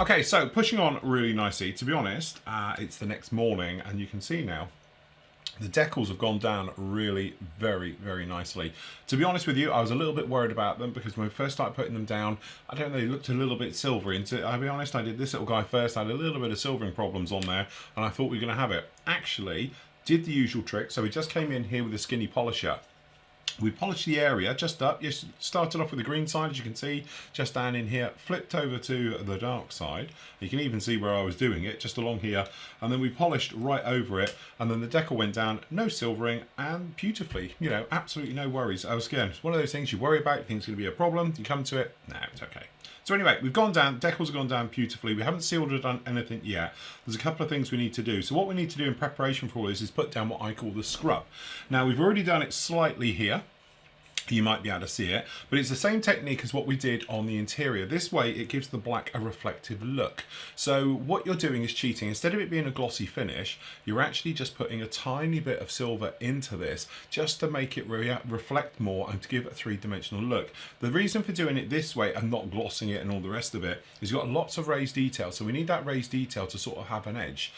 Okay, so pushing on really nicely. To be honest, it's the next morning and you can see now the decals have gone down really very nicely. To be honest with you, I was a little bit worried about them because when we first started putting them down, I don't know, they looked a little bit silvery. And I'll be honest, I did this little guy first, I had a little bit of silvering problems on there and I thought we were going to have it. Actually, did the usual trick. So we just came in here with a skinny polisher. We polished the area just up. You started off with the green side, as you can see, just down in here, flipped over to the dark side. You can even see where I was doing it, just along here. And then we polished right over it. And then the decal went down, no silvering, and beautifully, you know, absolutely no worries. Again, it's one of those things you worry about, you think it's going to be a problem. You come to it, no, it's okay. So anyway, we've gone down, decals have gone down beautifully. We haven't sealed or done anything yet. There's a couple of things we need to do. So what we need to do in preparation for all this is put down what I call the scrub. Now we've already done it slightly here. You might be able to see it, but it's the same technique as what we did on the interior. This way it gives the black a reflective look. So what you're doing is cheating. Instead of it being a glossy finish, you're actually just putting a tiny bit of silver into this just to make it reflect more and to give it a three-dimensional look. The reason for doing it this way and not glossing it and all the rest of it is you've got lots of raised detail, so we need that raised detail to sort of have an edge.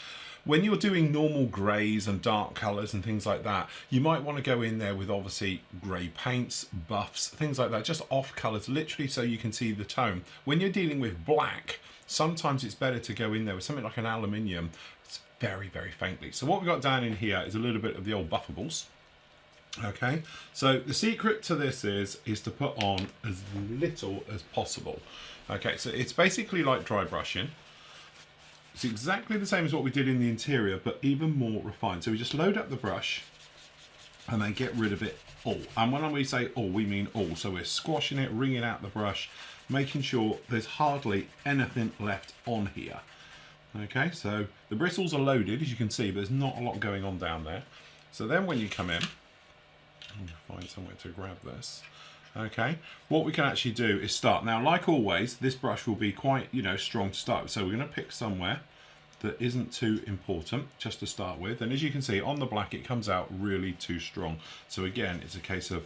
When you're doing normal greys and dark colours and things like that, you might want to go in there with obviously grey paints, buffs, things like that, just off colours, literally so you can see the tone. When you're dealing with black, sometimes it's better to go in there with something like an aluminium. It's very faintly. So what we've got down in here is a little bit of the old buffables. Okay, so the secret to this is to put on as little as possible. Okay, so it's basically like dry brushing. It's exactly the same as what we did in the interior, but even more refined. So we just load up the brush and then get rid of it all. And when we say all, we mean all. So we're squashing it, wringing out the brush, making sure there's hardly anything left on here. Okay, so the bristles are loaded, as you can see, but there's not a lot going on down there. So then when you come in, I'm gonna find somewhere to grab this. Okay, what we can actually do is start. Now, like always, this brush will be quite, you know, strong to start with. So we're going to pick somewhere that isn't too important just to start with. And as you can see, on the black, it comes out really too strong. So again, it's a case of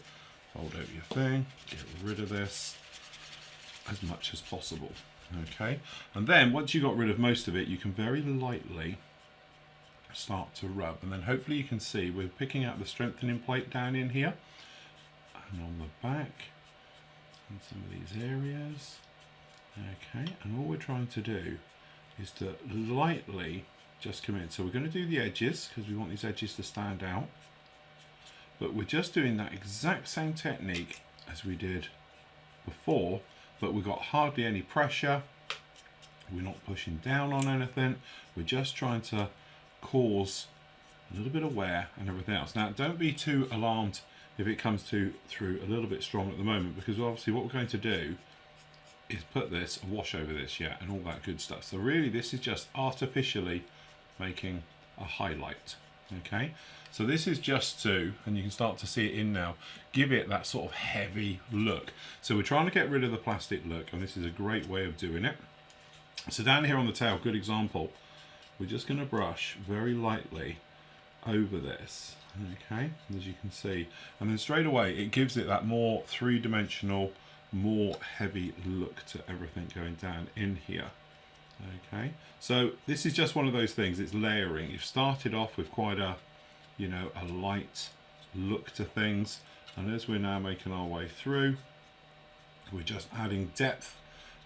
fold over your thing, get rid of this as much as possible. Okay, and then once you've got rid of most of it, you can very lightly start to rub. And then hopefully you can see we're picking out the strengthening plate down in here. And on the back and some of these areas. Okay, and all we're trying to do is to lightly just come in. So we're going to do the edges because we want these edges to stand out, but we're just doing that exact same technique as we did before, but we've got hardly any pressure. We're not pushing down on anything. We're just trying to cause a little bit of wear and everything else. Now, don't be too alarmed if it comes through a little bit strong at the moment, because obviously what we're going to do is put this, a wash over this, yeah, and all that good stuff. So really this is just artificially making a highlight. Okay, so this is just to, and you can start to see it in now, give it that sort of heavy look. So we're trying to get rid of the plastic look, and this is a great way of doing it. So down here on the tail, good example, we're just going to brush very lightly over this. Okay, as you can see, and then straight away it gives it that more three-dimensional, more heavy look to everything going down in here. Okay, so this is just one of those things, it's layering. You've started off with quite a, you know, a light look to things, and as we're now making our way through, we're just adding depth,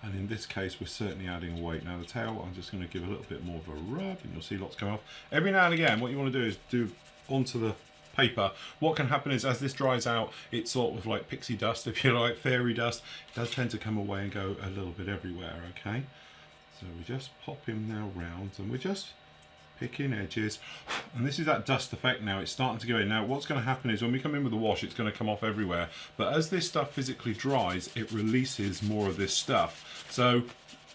and in this case we're certainly adding weight. Now the tail, I'm just going to give a little bit more of a rub, and you'll see lots come off. Every now and again what you want to do is do onto the paper. What can happen is as this dries out, it's sort of like pixie dust, if you like, fairy dust. It does tend to come away and go a little bit everywhere. Okay, so we just pop him now round, and we're just picking edges, and this is that dust effect now. It's starting to go in. Now what's going to happen is when we come in with the wash, it's going to come off everywhere, but as this stuff physically dries, it releases more of this stuff. So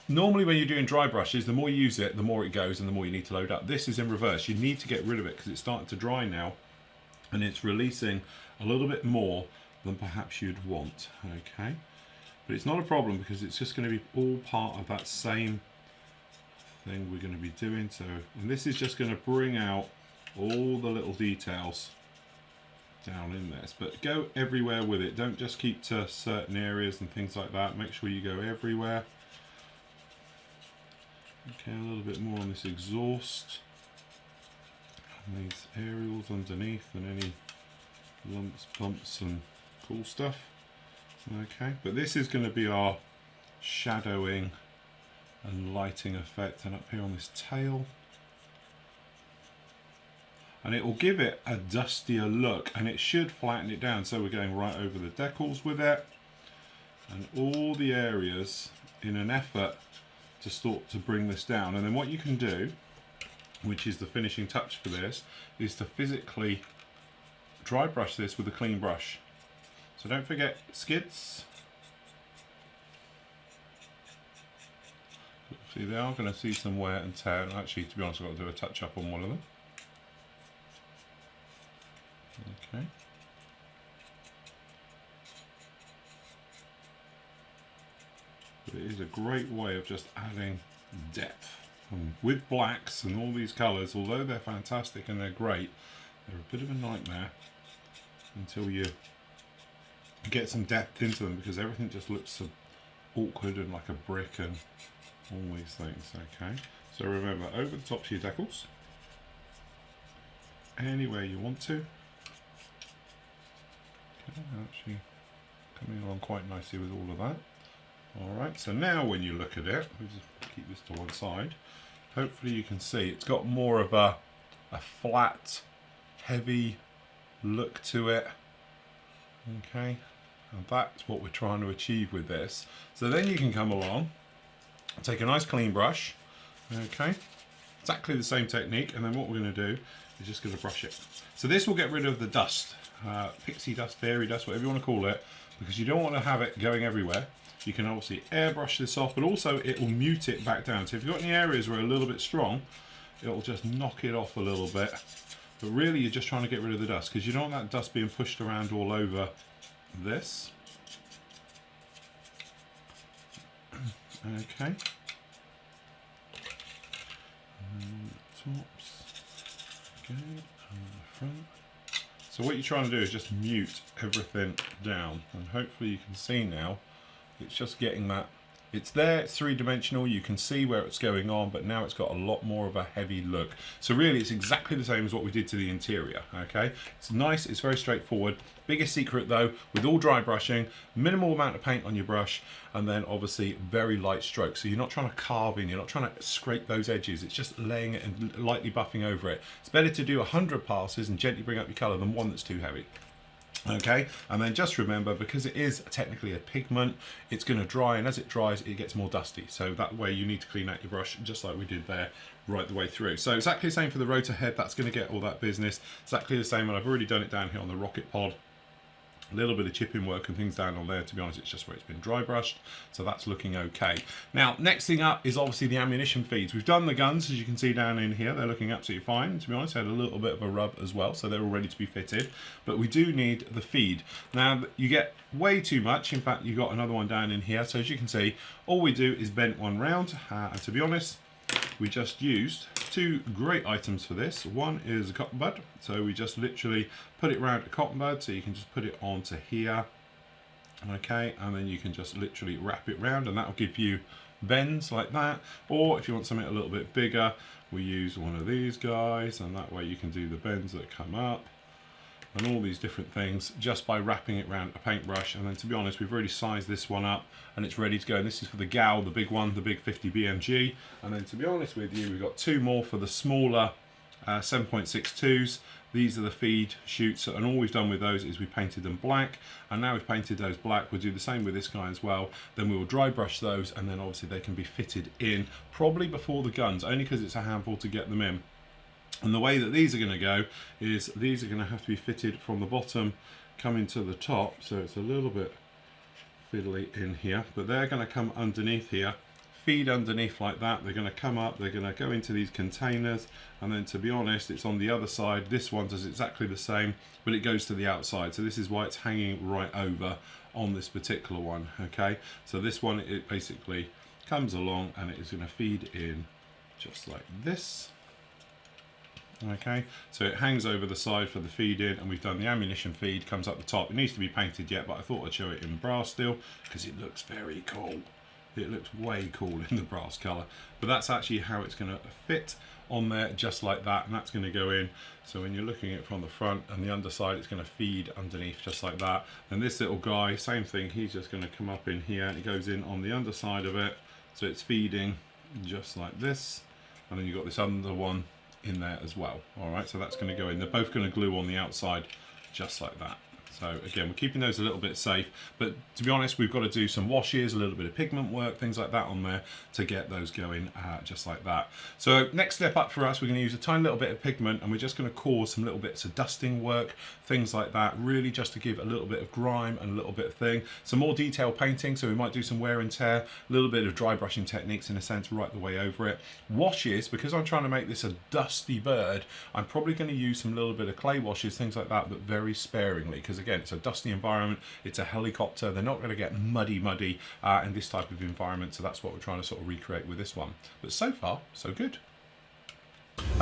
normally when you're doing dry brushes, the more you use it, the more it goes and the more you need to load up. This is in reverse. You need to get rid of it because it's starting to dry now and it's releasing a little bit more than perhaps you'd want. Okay, but it's not a problem because it's just going to be all part of that same thing we're going to be doing. So, and this is just going to bring out all the little details down in this, but go everywhere with it. Don't just keep to certain areas and things like that. Make sure you go everywhere. Okay, a little bit more on this exhaust and these aerials underneath, and any lumps, bumps and cool stuff. Okay, but this is going to be our shadowing and lighting effect, and up here on this tail, and it will give it a dustier look, and it should flatten it down. So we're going right over the decals with it and all the areas in an effort to start to bring this down. And then what you can do, which is the finishing touch for this, is to physically dry brush this with a clean brush. So don't forget skids. See, they are going to see some wear and tear, and actually, to be honest, I've got to do a touch up on one of them. Okay. But it is a great way of just adding depth. And with blacks and all these colours, although they're fantastic and they're great, they're a bit of a nightmare until you get some depth into them, because everything just looks so awkward and like a brick and all these things. Okay, so remember, over the tops of your decals, anywhere you want to. Okay, actually coming along quite nicely with all of that. Alright, so now when you look at it, we'll just keep this to one side. Hopefully you can see it's got more of a flat, heavy look to it. Okay, and that's what we're trying to achieve with this. So then you can come along, take a nice clean brush, okay, exactly the same technique, and then what we're going to do is just going to brush it. So this will get rid of the dust, pixie dust, fairy dust, whatever you want to call it, because you don't want to have it going everywhere. You can obviously airbrush this off, but also it will mute it back down. So if you've got any areas where it's a little bit strong, it'll just knock it off a little bit. But really you're just trying to get rid of the dust, because you don't want that dust being pushed around all over this. Okay. And tops. Okay, and the front. So what you're trying to do is just mute everything down, and hopefully you can see now it's just getting that, it's there, it's three-dimensional, you can see where it's going on, but now it's got a lot more of a heavy look. So really it's exactly the same as what we did to the interior. Okay, it's nice, it's very straightforward. Biggest secret though, with all dry brushing, minimal amount of paint on your brush, and then obviously very light strokes. So you're not trying to carve in, you're not trying to scrape those edges, it's just laying it and lightly buffing over it. It's better to do 100 passes and gently bring up your colour than one that's too heavy. Okay, and then just remember, because it is technically a pigment, it's going to dry, and as it dries it gets more dusty, so that way you need to clean out your brush just like we did there right the way through. So exactly the same for the rotor head, that's going to get all that business. Exactly the same, and I've already done it down here on the rocket pod. A little bit of chipping work and things down on there. To be honest, it's just where it's been dry brushed, so that's looking okay. Now next thing up is obviously the ammunition feeds. We've done the guns, as you can see down in here, they're looking absolutely fine. To be honest, I had a little bit of a rub as well, so they're all ready to be fitted, but we do need the feed. Now you get way too much, in fact you've got another one down in here, so as you can see all we do is bend one round, and to be honest we just used two great items for this. One is a cotton bud, so we just literally put it around a cotton bud, so you can just put it onto here, okay, and then you can just literally wrap it round, and that will give you bends like that. Or if you want something a little bit bigger, we use one of these guys, and that way you can do the bends that come up and all these different things just by wrapping it around a paintbrush. And then to be honest, we've already sized this one up and it's ready to go, and this is for the Gal, the big one, the big 50 BMG. And then to be honest with you, we've got two more for the smaller 7.62s. These are the feed chutes, and all we've done with those is we painted them black, and now we've painted those black. We'll do the same with this guy as well. Then we will dry brush those, and then obviously they can be fitted in probably before the guns, only because it's a handful to get them in. And the way that these are going to go is these are going to have to be fitted from the bottom coming to the top, so it's a little bit fiddly in here, but they're going to come underneath here, feed underneath like that. They're going to come up, they're going to go into these containers, and then to be honest it's on the other side. This one does exactly the same, but it goes to the outside, so this is why it's hanging right over on this particular one. Okay, so this one, it basically comes along and it is going to feed in just like this. Okay, so it hangs over the side for the feed in, and we've done the ammunition feed, comes up the top. It needs to be painted yet, but I thought I'd show it in brass steel because it looks very cool. It looks way cool in the brass colour, but that's actually how it's going to fit on there, just like that, and that's going to go in. So when you're looking at it from the front and the underside, it's going to feed underneath just like that. And this little guy, same thing, he's just going to come up in here and it goes in on the underside of it, so it's feeding just like this. And then you've got this other one in there as well. All right, so that's going to go in. They're both going to glue on the outside just like that. So again, we're keeping those a little bit safe, but to be honest, we've got to do some washes, a little bit of pigment work, things like that on there to get those going just like that. So next step up for us, we're going to use a tiny little bit of pigment, and we're just going to cause some little bits of dusting work, things like that, really just to give a little bit of grime and a little bit of thing. Some more detailed painting, so we might do some wear and tear, a little bit of dry brushing techniques in a sense right the way over it. Washes, because I'm trying to make this a dusty bird, I'm probably going to use some little bit of clay washes, things like that, but very sparingly, because again, it's a dusty environment, it's a helicopter, they're not going to get muddy in this type of environment, so that's what we're trying to sort of recreate with this one. But so far, so good.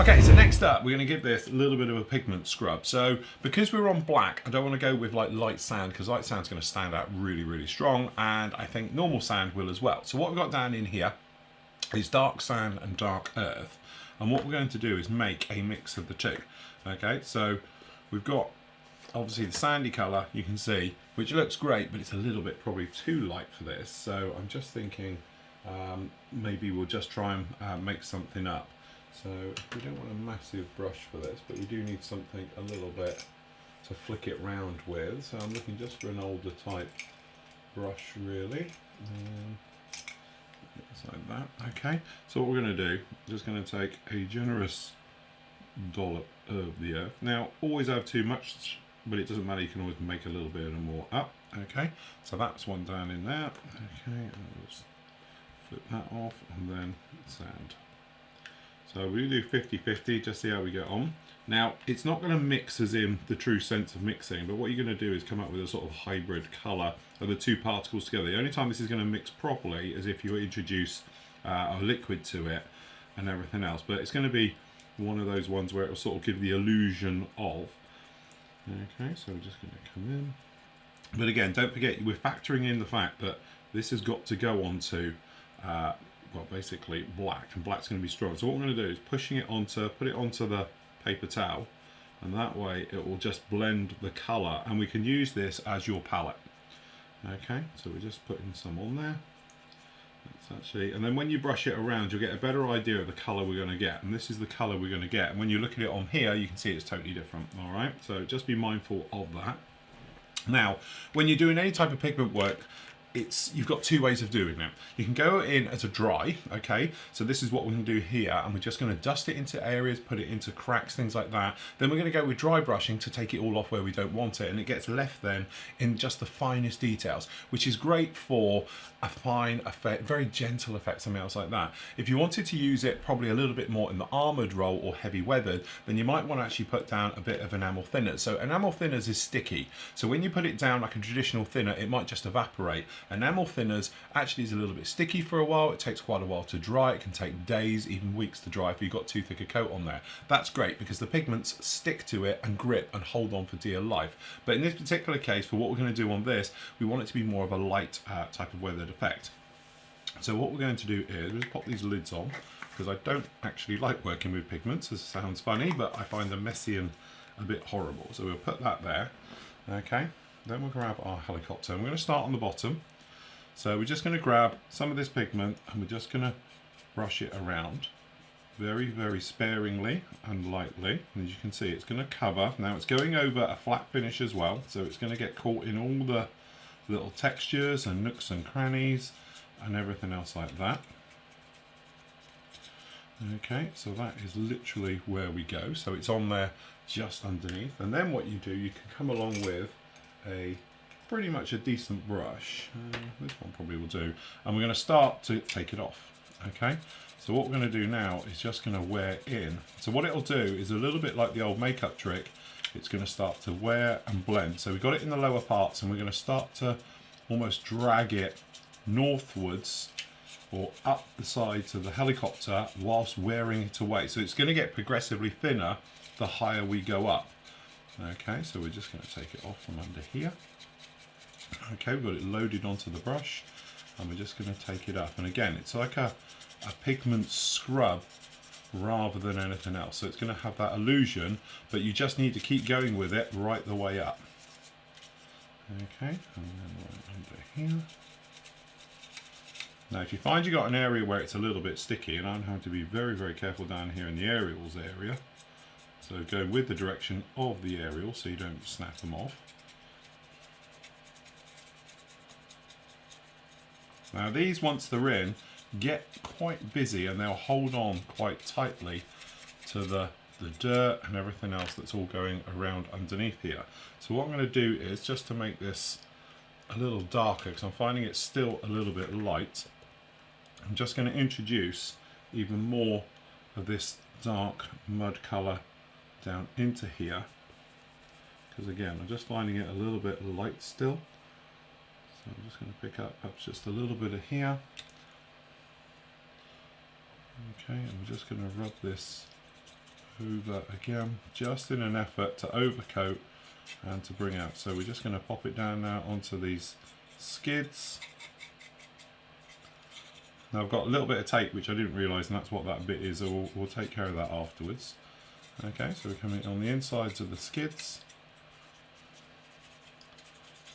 Okay, so next up, we're going to give this a little bit of a pigment scrub. So because we're on black, I don't want to go with like light sand, because light sand's going to stand out really, really strong, and I think normal sand will as well. So what we've got down in here is dark sand and dark earth, and what we're going to do is make a mix of the two. Okay, so we've got obviously the sandy colour, you can see, which looks great, but it's a little bit probably too light for this. So I'm just thinking maybe we'll just try and make something up. So we don't want a massive brush for this, but we do need something a little bit to flick it round with. So I'm looking just for an older type brush, really. Just like that. Okay, so what we're going to do, just going to take a generous dollop of the earth. Now, always have too much, but it doesn't matter, you can always make a little bit more up. Okay, so that's one down in there. Okay, I'll just flip that off, and then sand. So we do 50-50, just see how we get on. Now, it's not going to mix as in the true sense of mixing, but what you're going to do is come up with a sort of hybrid colour of the two particles together. The only time this is going to mix properly is if you introduce a liquid to it and everything else, but it's going to be one of those ones where it will sort of give the illusion of. Okay, so we're just going to come in. But again, don't forget, we're factoring in the fact that this has got to go onto well, basically black, and black's going to be strong. So what we're going to do is put it onto the paper towel, and that way it will just blend the colour, and we can use this as your palette. Okay, so we're just putting some on there. That's actually, and then when you brush it around, you'll get a better idea of the colour we're going to get, and this is the colour we're going to get. And when you look at it on here, you can see it's totally different. All right, so just be mindful of that. Now, when you're doing any type of pigment work, you've got two ways of doing it. You can go in as a dry, okay? So this is what we're going to do here, and we're just going to dust it into areas, put it into cracks, things like that. Then we're going to go with dry brushing to take it all off where we don't want it, and it gets left then in just the finest details, which is great for a fine effect, very gentle effect, something else like that. If you wanted to use it probably a little bit more in the armoured role or heavy weathered, then you might want to actually put down a bit of enamel thinners. So enamel thinners is sticky, so when you put it down like a traditional thinner, it might just evaporate. Enamel thinners actually is a little bit sticky for a while. It takes quite a while to dry. It can take days, even weeks to dry if you've got too thick a coat on there. That's great because the pigments stick to it and grip and hold on for dear life. But in this particular case, for what we're going to do on this, we want it to be more of a light type of weathered effect. So what we're going to do is just pop these lids on, because I don't actually like working with pigments. This sounds funny, but I find them messy and a bit horrible. So we'll put that there. Okay, then we'll grab our helicopter. And we're going to start on the bottom. So we're just going to grab some of this pigment, and we're just going to brush it around very, very sparingly and lightly. And as you can see, it's going to cover. Now it's going over a flat finish as well, so it's going to get caught in all the little textures and nooks and crannies and everything else like that. Okay, so that is literally where we go. So it's on there just underneath. And then what you do, you can come along with pretty much a decent brush. This one probably will do. And we're going to start to take it off. Okay, so what we're going to do now is just going to wear in. So what it'll do is a little bit like the old makeup trick. It's going to start to wear and blend. So we've got it in the lower parts, and we're going to start to almost drag it northwards or up the sides of the helicopter whilst wearing it away. So it's going to get progressively thinner the higher we go up. Okay, so we're just going to take it off from under here. Okay, we've got it loaded onto the brush, and we're just going to take it up. And again, it's like a pigment scrub rather than anything else. So it's going to have that illusion, but you just need to keep going with it right the way up. Okay, and then right under here. Now if you find you've got an area where it's a little bit sticky, and I'm having to be very, very careful down here in the aerials area, so go with the direction of the aerial so you don't snap them off. Now these, once they're in, get quite busy and they'll hold on quite tightly to the dirt and everything else that's all going around underneath here. So what I'm going to do is, just to make this a little darker, because I'm finding it's still a little bit light, I'm just going to introduce even more of this dark mud colour down into here, because again I'm just finding it a little bit light still. So I'm just going to pick up perhaps just a little bit of here. Okay, and we're just going to rub this over again, just in an effort to overcoat and to bring out. So we're just going to pop it down now onto these skids. Now I've got a little bit of tape which I didn't realise, and that's what that bit is, so we'll take care of that afterwards. Okay, so we're coming on the insides of the skids,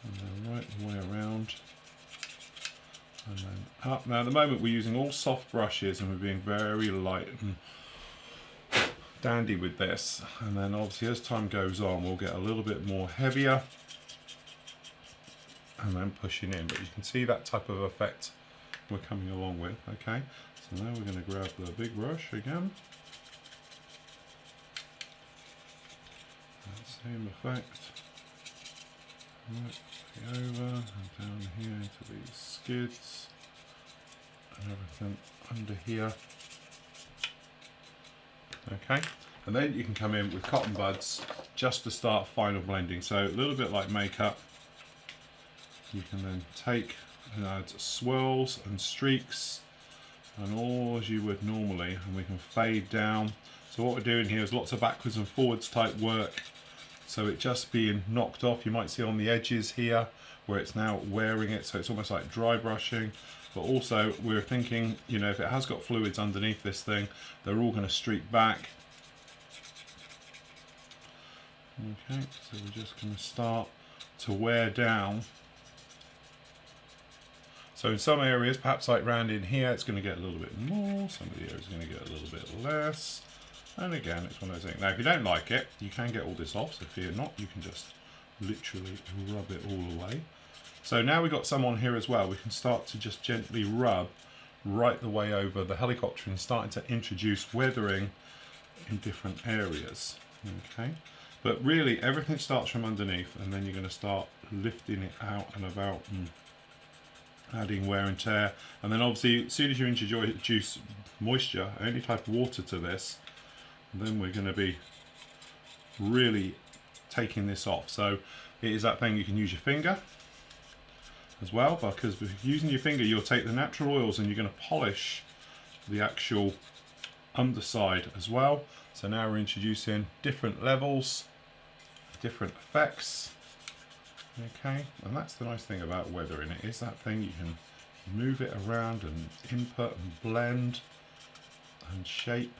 and then right the way around, and then up. Now at the moment we're using all soft brushes and we're being very light and dandy with this, and then obviously as time goes on we'll get a little bit more heavier and then pushing in, but you can see that type of effect we're coming along with. Okay, so now we're going to grab the big brush again, same effect, right over and down here into these skids and everything under here. Okay, and then you can come in with cotton buds just to start final blending. So a little bit like makeup, you can then take and add swirls and streaks and all as you would normally, and we can fade down. So what we're doing here is lots of backwards and forwards type work, so it just being knocked off. You might see on the edges here where it's now wearing it, so it's almost like dry brushing. But also we're thinking, you know, if it has got fluids underneath this thing, they're all going to streak back. Okay, so we're just going to start to wear down. So in some areas, perhaps like round in here, it's going to get a little bit more. Some of the areas are going to get a little bit less. And again, it's one of those things. Now, if you don't like it, you can get all this off, so fear not. You can just literally rub it all away. So now we've got some on here as well. We can start to just gently rub right the way over the helicopter and starting to introduce weathering in different areas. Okay, but really everything starts from underneath, and then you're going to start lifting it out and about and adding wear and tear. And then obviously as soon as you introduce moisture, any type of water to this, then we're going to be really taking this off. So it is that thing, you can use your finger as well, because using your finger you'll take the natural oils and you're going to polish the actual underside as well. So now we're introducing different levels, different effects. Okay, and that's the nice thing about weathering. It is that thing, you can move it around and input and blend and shape.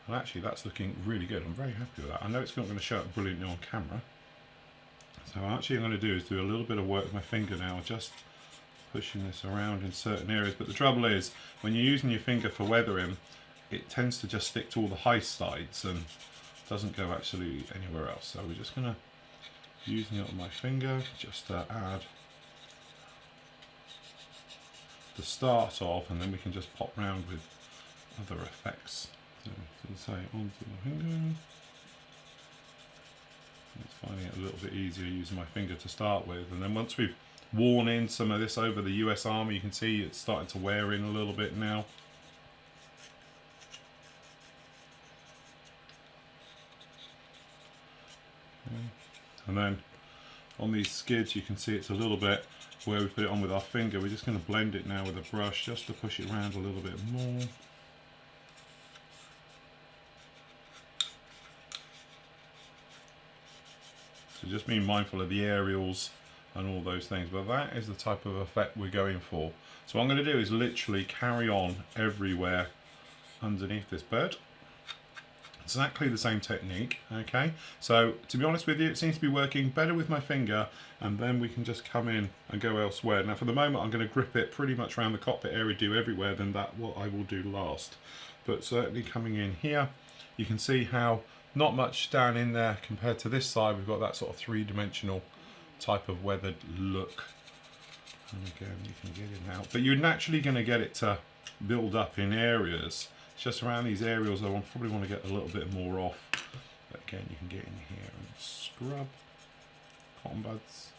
And actually that's looking really good. I'm very happy with that. I know it's not going to show up brilliantly on camera. So actually I'm going to do is do a little bit of work with my finger now, just pushing this around in certain areas. But the trouble is, when you're using your finger for weathering, it tends to just stick to all the high sides and doesn't go actually anywhere else. So we're just going to, using it on my finger, just to add the start of, and then we can just pop round with other effects. So say onto the finger. It's finding it a little bit easier using my finger to start with, and then once we've worn in some of this over the US Army, you can see it's starting to wear in a little bit now. Okay. And then on these skids, you can see it's a little bit where we put it on with our finger. We're just going to blend it now with a brush just to push it around a little bit more. So just being mindful of the aerials and all those things, but that is the type of effect we're going for. So what I'm going to do is literally carry on everywhere underneath this bird. Exactly the same technique, okay? So to be honest with you, it seems to be working better with my finger, and then we can just come in and go elsewhere. Now for the moment I'm going to grip it pretty much around the cockpit area, do everywhere, then that what I will do last. But certainly coming in here, you can see how not much down in there compared to this side. We've got that sort of three-dimensional type of weathered look. And again, you can get it out. But you're naturally going to get it to build up in areas. It's just around these areas I probably want to get a little bit more off. But again, you can get in here and scrub, cotton buds,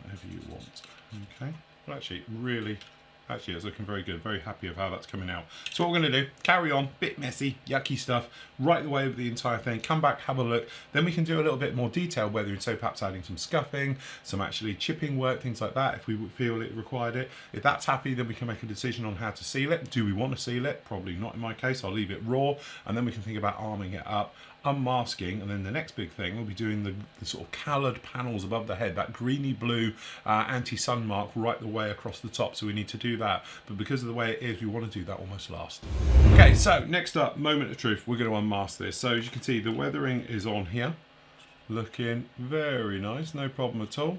whatever you want. Okay, but actually it's looking very good. Very happy of how that's coming out. So what we're going to do, carry on, bit messy, yucky stuff, right the way over the entire thing, come back, have a look, then we can do a little bit more detail, whether it's so perhaps adding some scuffing, some actually chipping work, things like that, if we feel it required it. If that's happy, then we can make a decision on how to seal it. Do we want to seal it? Probably not in my case. I'll leave it raw, and then we can think about arming it up, unmasking, and then the next big thing we'll be doing the sort of coloured panels above the head, that greeny blue anti-sun mark right the way across the top. So we need to do that, but because of the way it is, we want to do that almost last. Okay, so next up, moment of truth. We're going to unmask this. So as you can see, the weathering is on here, looking very nice, no problem at all.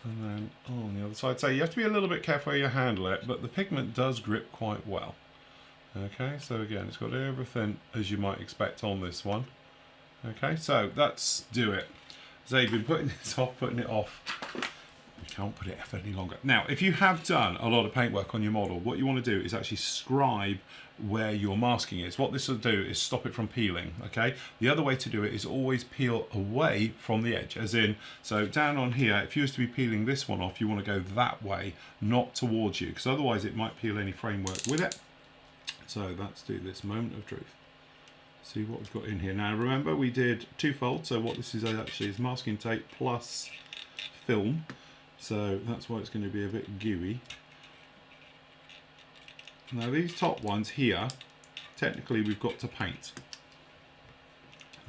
And then on the other side, so you have to be a little bit careful how you handle it, but the pigment does grip quite well. Okay, so again, it's got everything as you might expect on this one. Okay, so let's do it. So you've been putting this off, putting it off. You can't put it off any longer. Now, if you have done a lot of paintwork on your model, what you want to do is actually scribe where your masking is. What this will do is stop it from peeling, okay? The other way to do it is always peel away from the edge, as in, so down on here, if you was to be peeling this one off, you want to go that way, not towards you, because otherwise it might peel any framework with it. So let's do this moment of truth. See what we've got in here. Now remember, we did two-fold, so what this is actually is masking tape plus film. So that's why it's going to be a bit gooey. Now these top ones here, technically we've got to paint.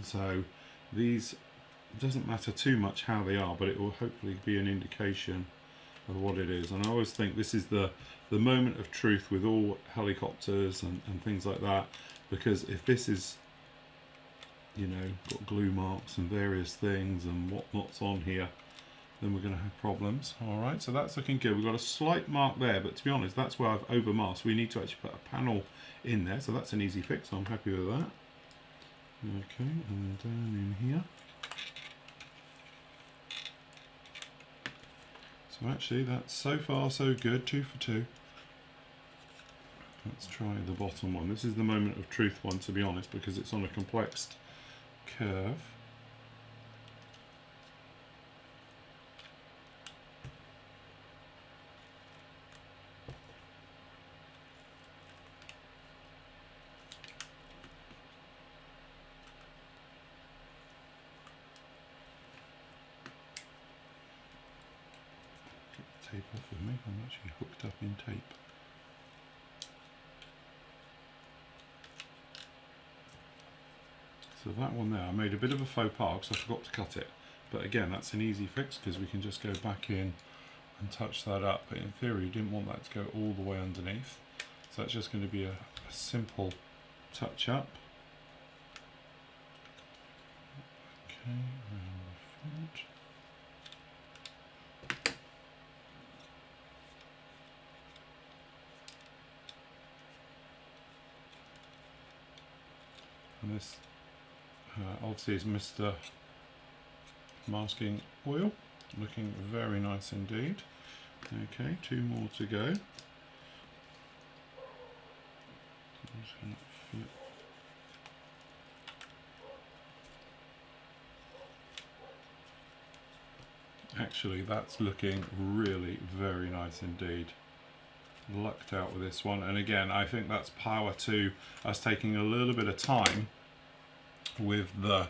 So these, it doesn't matter too much how they are, but it will hopefully be an indication of what it is. And I always think this is the moment of truth with all helicopters and things like that, because if this is, you know, got glue marks and various things and whatnot's on here, then we're going to have problems. Alright, so that's looking good. We've got a slight mark there, but to be honest, that's where I've overmasked. We need to actually put a panel in there, so that's an easy fix, so I'm happy with that. Okay, and down in here. So actually, that's so far so good, 2 for 2. Let's try the bottom one. This is the moment of truth one, to be honest, because it's on a complex curve. Tape off with me, I'm actually hooked up in tape. So that one there, I made a bit of a faux pas because I forgot to cut it. But again, that's an easy fix because we can just go back in and touch that up. But in theory, you didn't want that to go all the way underneath. So that's just going to be a simple touch up. Okay, around the front. And this obviously is Mr. Masking Oil, looking very nice indeed. Okay, 2 more to go. I'm just going to flip. Actually, that's looking really very nice indeed. Lucked out with this one, and again I think that's power to us taking a little bit of time with the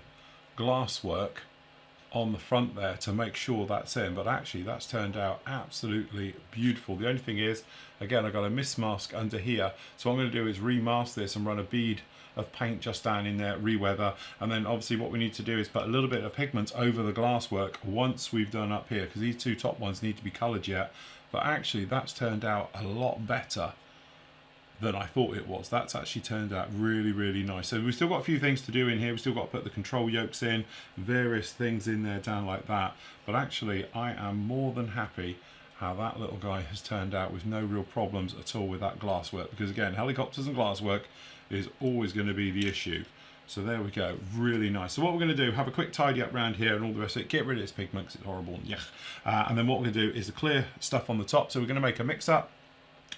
glass work on the front there to make sure that's in, but actually that's turned out absolutely beautiful. The only thing is, again, I've got a mist mask under here, so what I'm going to do is remask this and run a bead of paint just down in there, reweather, and then obviously what we need to do is put a little bit of pigment over the glasswork once we've done up here, because these two top ones need to be coloured yet. But actually that's turned out a lot better than I thought it was. That's actually turned out really, really nice. So we've still got a few things to do in here. We've still got to put the control yokes in, various things in there down like that. But actually, I am more than happy how that little guy has turned out with no real problems at all with that glasswork. Because again, helicopters and glasswork is always going to be the issue. So there we go, really nice. So what we're going to do, have a quick tidy up around here and all the rest of it, get rid of this pigment because it's horrible, and and then what we're going to do is the clear stuff on the top. So we're going to make a mix up.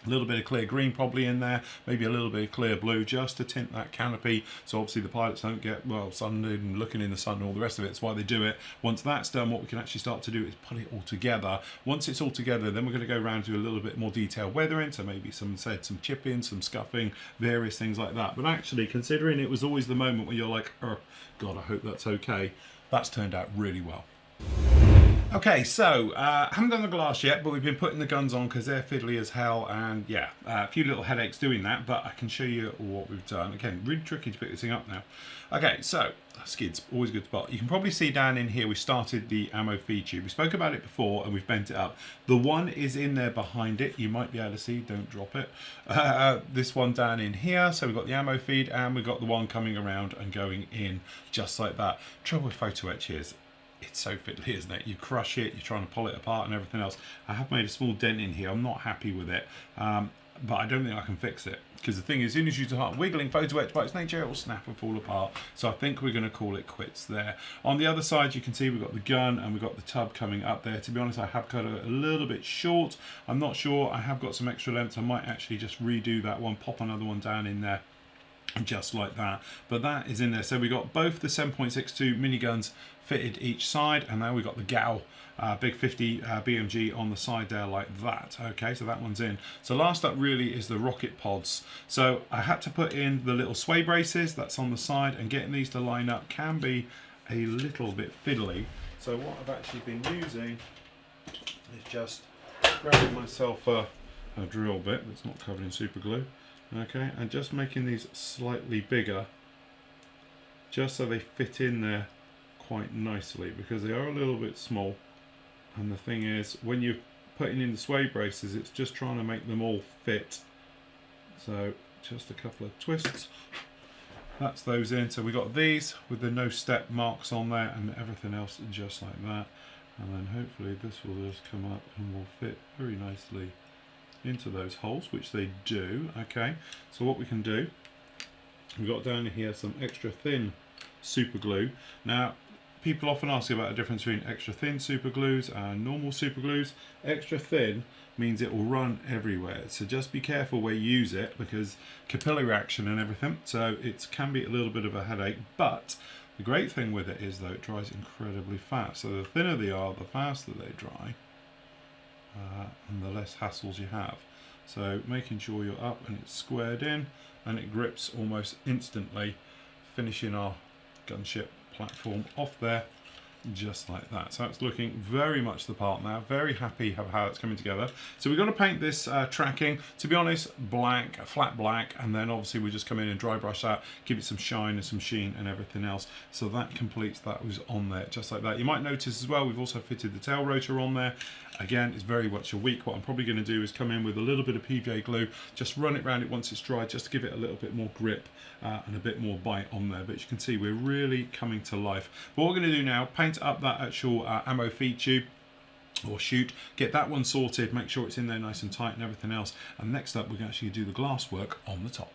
A little bit of clear green probably in there, maybe a little bit of clear blue just to tint that canopy, so obviously the pilots don't get, well, sunning and looking in the sun and all the rest of it. It's why they do it. Once that's done, what we can actually start to do is put it all together. Once it's all together, then we're going to go around to a little bit more detailed weathering, so maybe some chipping, some scuffing, various things like that. But actually, considering it was always the moment where you're like, oh God, I hope that's okay, that's turned out really well. Okay, so haven't done the glass yet, but we've been putting the guns on because they're fiddly as hell, and yeah, a few little headaches doing that, but I can show you what we've done. Again, really tricky to pick this thing up now. Okay, so skids, always a good spot. You can probably see down in here we started the ammo feed tube. We spoke about it before and we've bent it up. The one is in there behind it. You might be able to see, don't drop it. This one down in here. So we've got the ammo feed and we've got the one coming around and going in just like that. Trouble with photo etch is it's so fiddly, isn't it? You crush it, you're trying to pull it apart and everything else. I have made a small dent in here. I'm not happy with it, but I don't think I can fix it. Because the thing is, as soon as you start wiggling photo etch by its nature, it will snap and fall apart. So I think we're going to call it quits there. On the other side, you can see we've got the gun and we've got the tub coming up there. To be honest, I have cut it a little bit short. I'm not sure. I have got some extra length. I might actually just redo that one, pop another one down in there, just like that. But that is in there. So we got both the 7.62 miniguns fitted each side, and now we've got the GAU big 50 BMG on the side there like that. Okay, so that one's in. So last up really is the rocket pods. So I had to put in the little sway braces that's on the side, and getting these to line up can be a little bit fiddly. So what I've actually been using is just grabbing myself a drill bit that's not covered in super glue. Okay, and just making these slightly bigger just so they fit in there quite nicely, because they are a little bit small. And the thing is, when you're putting in the sway braces, it's just trying to make them all fit. So just a couple of twists, that's those in. So we got these with the no step marks on there and everything else just like that, and then hopefully this will just come up and will fit very nicely into those holes, which they do. Okay, so what we can do, we've got down here some extra thin super glue. Now people often ask about the difference between extra thin super glues and normal super glues. Extra thin means it will run everywhere, so just be careful where you use it, because capillary action and everything, so it can be a little bit of a headache. But the great thing with it is though, it dries incredibly fast. So the thinner they are, the faster they dry, and the less hassles you have. So making sure you're up and it's squared in and it grips almost instantly, finishing our gunship platform off there just like that. So it's looking very much the part now. Very happy of how it's coming together. So we're going to paint this tracking, to be honest, black, flat black, and then obviously we just come in and dry brush that, give it some shine and some sheen and everything else. So that completes that was on there just like that. You might notice as well, we've also fitted the tail rotor on there. Again, it's very much a weak. What I'm probably going to do is come in with a little bit of PVA glue, just run it around it once it's dry, just to give it a little bit more grip and a bit more bite on there. But you can see we're really coming to life. But what we're going to do now, paint up that actual ammo feed tube or chute, get that one sorted, make sure it's in there nice and tight and everything else. And next up, we're going to actually do the glass work on the top.